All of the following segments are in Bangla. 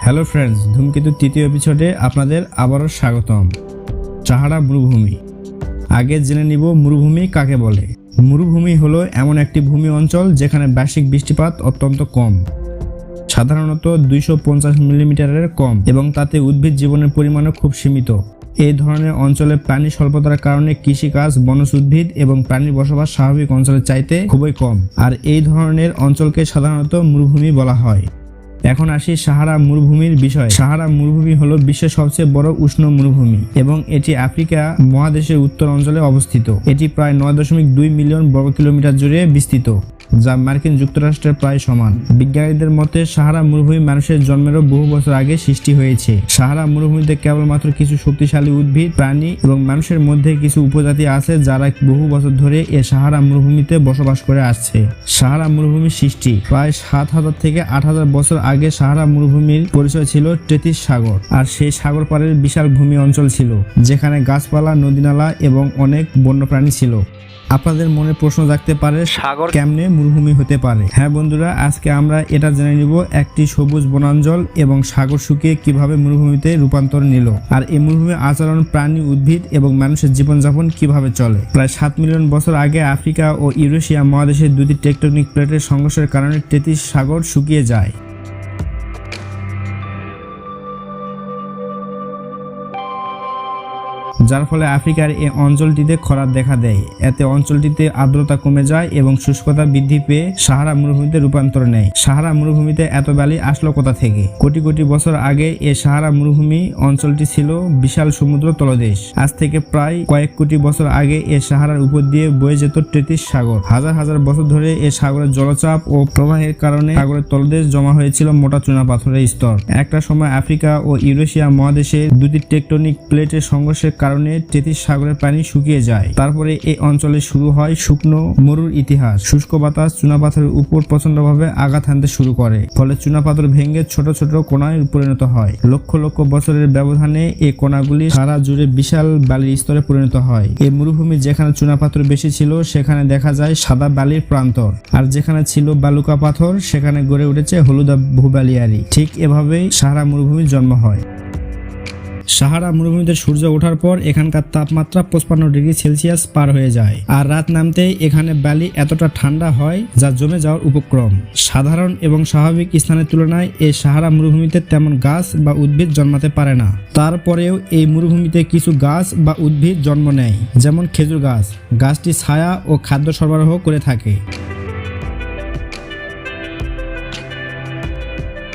হ্যালো ফ্রেন্ডস, ধূমকেতু তৃতীয় এপিসোডে আপনাদের আবারও স্বাগতম। সাহারা মরুভূমি। আগে জেনে নিব মরুভূমি কাকে বলে। মরুভূমি হলো এমন একটি ভূমি অঞ্চল যেখানে বার্ষিক বৃষ্টিপাত অত্যন্ত কম, সাধারণত 250 মিলিমিটারের কম, এবং তাতে উদ্ভিদ জীবনের পরিমাণও খুব সীমিত। এই ধরনের অঞ্চলে পানি স্বল্পতার কারণে কৃষিকাজ, বনজ উদ্ভিদ এবং প্রাণীর বসবাস স্বাভাবিক অঞ্চলের চাইতে খুবই কম, আর এই ধরনের অঞ্চলকে সাধারণত মরুভূমি বলা হয়। এখন আসি সাহারা মরুভূমির বিষয়ে। সাহারা মরুভূমি হলো বিশ্বের সবচেয়ে বড় উষ্ণ মরুভূমি এবং এটি আফ্রিকা মহাদেশের উত্তর অঞ্চলে অবস্থিত। এটি প্রায় 9.2 মিলিয়ন বর্গ কিলোমিটার জুড়ে বিস্তৃত, যা মার্কিন যুক্তরাষ্ট্রের প্রায় সমান। বিজ্ঞানীদের মতে সাহারা মরুভূমি মানুষের জন্মেরও বহু বছর আগে সৃষ্টি হয়েছে। সাহারা মরুভূমিতে কেবলমাত্র কিছু শক্তিশালী উদ্ভিদ, প্রাণী এবং মানুষের মধ্যে কিছু উপজাতি আছে যারা বহু বছর ধরে এই সাহারা মরুভূমিতে বসবাস করে আসছে। সাহারা মরুভূমির সৃষ্টি প্রায় 7,000 থেকে 8,000 বছর আগে সাহারা মরুভূমির পরিচয় ছিল টেথিস সাগর, আর সেই সাগর পাড়ের বিশাল ভূমি অঞ্চল ছিল যেখানে গাছপালা, নদীনালা এবং অনেক বন্যপ্রাণী ছিল। আপনাদের মনে প্রশ্ন জাগতে পারে, সাগর কেমনে মরুভূমি হতে পারে? হ্যাঁ বন্ধুরা, আজকে আমরা এটা জেনে নিব একটি সবুজ বনাঞ্চল এবং সাগর শুকিয়ে কিভাবে মরুভূমিতে রূপান্তর নিল, আর এই মরুভূমির আচরণ, প্রাণী, উদ্ভিদ এবং মানুষের জীবনযাপন কিভাবে চলে। প্রায় 7 মিলিয়ন বছর আগে আফ্রিকা ও ইউরেশিয়া মহাদেশের দুটি টেকটনিক প্লেটের সংঘর্ষের কারণে টেথিস সাগর শুকিয়ে যায়। যার ফলে আফ্রিকার এই অঞ্চলটিতে খরা দেখা দেয়। এতে অঞ্চলটিতে আর্দ্রতা কমে যায় এবং শুষ্কতা বৃদ্ধি পেয়ে সাহারা মরুভূমিতে রূপান্তর নেয়। সাহারা মরুভূমিতে এত বালি আসলো কোথা থেকে? কোটি কোটি বছর আগে এই সাহারা মরুভূমি অঞ্চলটি ছিল বিশাল সমুদ্র তলদেশ। আজ থেকে প্রায় কয়েক কোটি বছর আগে এই সাহারার উপর দিয়ে বয়ে যেত টেথিস সাগর। হাজার হাজার বছর ধরে এই সাগরের জলচাপ ও প্রবাহের কারণে সাগরের তলদেশ জমা হয়েছিল মোটা চুনা পাথরের স্তর। একটা সময় আফ্রিকা ও ইউরেশিয়া মহাদেশে দুটি টেকটনিক প্লেটের সংঘর্ষের কারণে টেথিস সাগরের পানি শুকিয়ে যায়। তারপরে এই অঞ্চলে শুরু হয় শুকনো মরুর ইতিহাস। শুষ্ক বাতাস চুনাপাথরের উপর প্রচন্ডভাবে আঘাত হানতে শুরু করে, ফলে চুনাপাথর ভেঙে ছোট ছোট কোণায় পরিণত হয়। লক্ষ লক্ষ বছরের ব্যবধানে এই কোণাগুলি সারা জুড়ে বিশাল বালির স্তরে পরিণত হয়। এই মরুভূমি যেখানে চুনাপাথর বেশি ছিল সেখানে দেখা যায় সাদা বালির প্রান্তর, আর যেখানে ছিল বালুকা পাথর সেখানে গড়ে উঠেছে হলুদা ভূবালিয়ারি। ঠিক এভাবেই সাহারা মরুভূমির জন্ম হয়। সাহারা মরুভূমিতে সূর্য ওঠার পর এখানকার তাপমাত্রা 55 ডিগ্রি সেলসিয়াস পার হয়ে যায়, আর রাত নামতেই এখানে বালি এতটা ঠান্ডা হয় যা জমে যাওয়ার উপক্রম। সাধারণ এবং স্বাভাবিক স্থানের তুলনায় এই সাহারা মরুভূমিতে তেমন গাছ বা উদ্ভিদ জন্মাতে পারে না। তারপরেও এই মরুভূমিতে কিছু গাছ বা উদ্ভিদ জন্ম নেয়, যেমন খেজুর গাছ। গাছটি ছায়া ও খাদ্য সরবরাহ করে থাকে।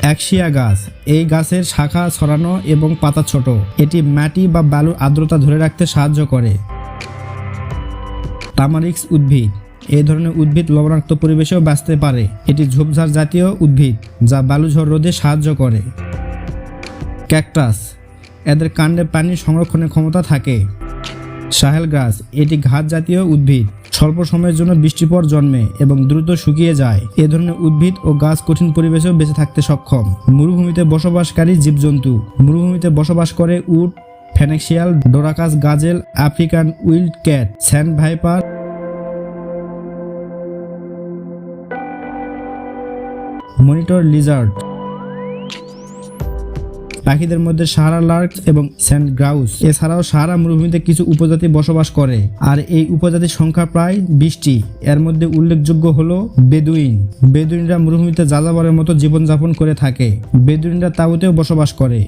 অ্যাকসিয়া গাছ, এই গাছের শাখা ছড়ানো এবং পাতা ছোট। এটি মাটি বা বালুর আর্দ্রতা ধরে রাখতে সাহায্য করে। তামারিক্স উদ্ভিদ, এই ধরনের উদ্ভিদ লবণাক্ত পরিবেশেও বাঁচতে পারে। এটি ঝোপঝাড় জাতীয় উদ্ভিদ যা বালুঝড় রোধে সাহায্য করে। ক্যাকটাস, এদের কাণ্ডে পানি সংরক্ষণের ক্ষমতা থাকে। সাহেল গাছ, এটি ঘাস জাতীয় উদ্ভিদ। স্বল্প সময়ের জন্য বৃষ্টির পর জন্মে এবং দ্রুত শুকিয়ে যায়। এ ধরনের উদ্ভিদ ও গাছ কঠিন পরিবেশেও বেঁচে থাকতে সক্ষম। মরুভূমিতে বসবাসকারী জীবজন্তু, মরুভূমিতে বসবাস করে উট, ফেনেক শিয়াল, dorcas gazelle, African wild cat, sand viper, monitor lizard. পাখিদের মধ্যে সাহারা লার্ক এবং স্যান্ড গ্রাউস। এছাড়াও সাহারা মরুভূমিতে কিছু উপজাতি বসবাস করে, আর এই উপজাতির সংখ্যা প্রায় 20টি। এর মধ্যে উল্লেখযোগ্য হলো বেদুইন। বেদুইনরা মরুভূমিতে যাযাবরের মতো জীবনযাপন করে থাকে। বেদুইনরা তাঁবুতেও বসবাস করে।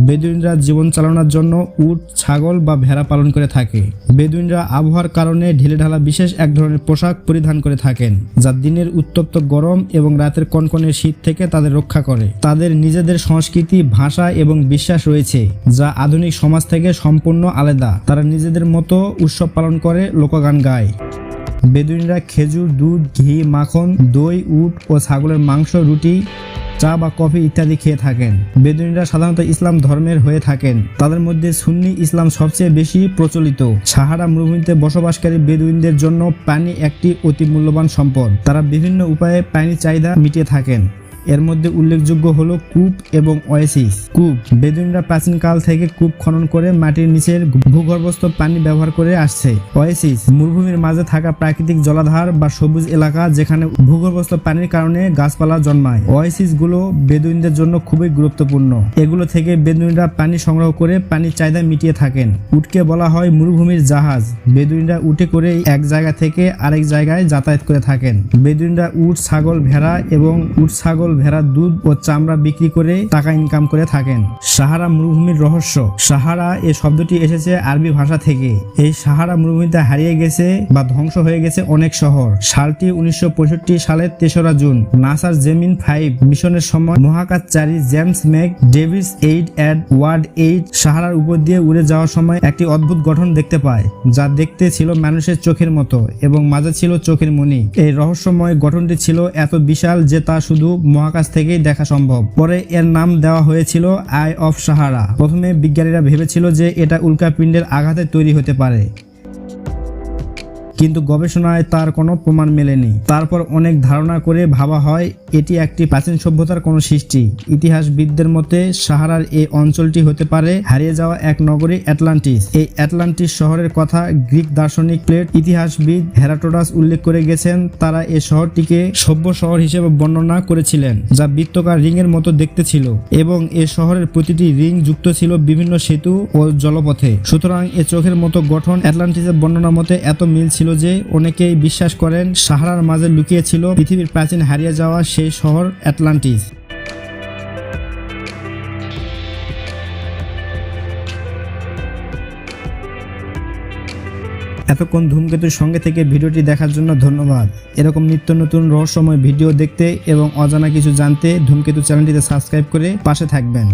বেদুইনরা জীবন চালানোর জন্য উট, ছাগল বা ভেড়া পালন করে থাকে। বেদুইনরা আবহাওয়ার কারণে ঢিলেঢালা বিশেষ এক ধরনের পোশাক পরিধান করে থাকেন, যা দিনের উত্তপ্ত গরম এবং রাতের কনকনে শীত থেকে তাদের রক্ষা করে। তাদের নিজেদের সংস্কৃতি, ভাষা এবং বিশ্বাস রয়েছে যা আধুনিক সমাজ থেকে সম্পূর্ণ আলাদা। তারা নিজেদের মতো উৎসব পালন করে, লোকগান গায়। বেদুইনরা খেজুর, দুধ, ঘি, মাখন, দই, উট ও ছাগলের মাংস, রুটি, চা বা কফি ইত্যাদি খেয়ে থাকেন। বেদুইনরা সাধারণত ইসলাম ধর্মের হয়ে থাকেন। তাদের মধ্যে সুন্নি ইসলাম সবচেয়ে বেশি প্রচলিত। সাহারা মরুভূমিতে বসবাসকারী বেদুইনদের জন্য পানি একটি অতি মূল্যবান সম্পদ। তারা বিভিন্ন উপায়ে পানির চাহিদা মিটিয়ে থাকেন। এর মধ্যে উল্লেখযোগ্য হলো কূপ এবং ওয়েসিস। কূপ, বেদুইনরা প্রাচীনকাল থেকে কূপ খনন করে মাটির নিচের ভূগর্ভস্থ পানি ব্যবহার করে আসছে। ওয়েসিস, মরুভূমির মাঝে থাকা প্রাকৃতিক জলাধার বা সবুজ এলাকা যেখানে ভূগর্ভস্থ পানির কারণে গাছপালা জন্মায়। ওয়েসিস গুলো বেদুইনদের জন্য খুবই গুরুত্বপূর্ণ। এগুলো থেকে বেদুইনরা পানি সংগ্রহ করে পানির চাহিদা মিটিয়ে থাকেন। উটকে বলা হয় মরুভূমির জাহাজ। বেদুইনরা উটে করে এক জায়গা থেকে আরেক জায়গায় যাতায়াত করে থাকেন। বেদুইনরা উট, ছাগল, ভেড়া এবং উট, ছাগল, ভেড়ার দুধ ও চামড়া বিক্রি করে টাকা ইনকাম করে থাকেন। সাহারা মরুভূমির রহস্য। সাহারা এই শব্দটি এসেছে আরবি ভাষা থেকে। এই সাহারা মরুভূমিতে হারিয়ে গেছে বা ধ্বংস হয়ে গেছে অনেক শহর। সালটি 1965 সালের 3রা জুন। নাসার জেমিনি 5 মিশনের সময় মহাকাশচারী জেমস ম্যাক ডেভিস 8 ওয়ার্ড 8 সাহারার উপর দিয়ে উড়ে যাওয়ার সময় একটি অদ্ভুত গঠন দেখতে পায়, যা দেখতে ছিল মানুষের চোখের মতো এবং মাঝে ছিল চোখের মণি। এই রহস্যময় গঠনটি ছিল এত বিশাল যে তা শুধু মহাকাশ থেকেই দেখা সম্ভব। পরে এর নাম দেওয়া হয়েছিল আই অফ সাহারা। প্রথমে বিজ্ঞানীরা ভেবেছিল যে এটা উল্কাপিণ্ডের আঘাতে তৈরি হতে পারে, কিন্তু গবেষণায় তার কোনো প্রমাণ মেলেনি। তারপর অনেক ধারণা করে ভাবা হয় এটি একটি প্রাচীন সভ্যতার কোনো সৃষ্টি। ইতিহাসবিদদের মতে সাহারার এই অঞ্চলটি হতে পারে হারিয়ে যাওয়া এক নগরী অ্যাটলান্টিস। এই অ্যাটলান্টিস শহরের কথা গ্রিক দার্শনিক প্লেট ইতিহাসবিদ হেরাটোডাস উল্লেখ করে গেছেন। তারা এই শহরটিকে সভ্য শহর হিসেবে বর্ণনা করেছিলেন, যা বৃত্তাকার রিং এর মতো দেখতে ছিল এবং এই শহরের প্রতিটি রিং যুক্ত ছিল বিভিন্ন সেতু ও জলপথে। সুতরাং এ চোখের মতো গঠন অ্যাটলান্টিসের বর্ণনার মতে এত মিল ছিল যে অনেকেই বিশ্বাস করেন সাহারার মাঝে লুকিয়ে ছিল পৃথিবীর প্রাচীন হারিয়ে যাওয়া সেই শহর অ্যাটলান্টিস। এতক্ষণ ধূমকেতুর সঙ্গে থেকে ভিডিওটি দেখার জন্য ধন্যবাদ। এরকম নিত্য নতুন রহস্যময় ভিডিও দেখতে এবং অজানা কিছু জানতে ধূমকেতু চ্যানেলটিতে সাবস্ক্রাইব করে পাশে থাকবেন।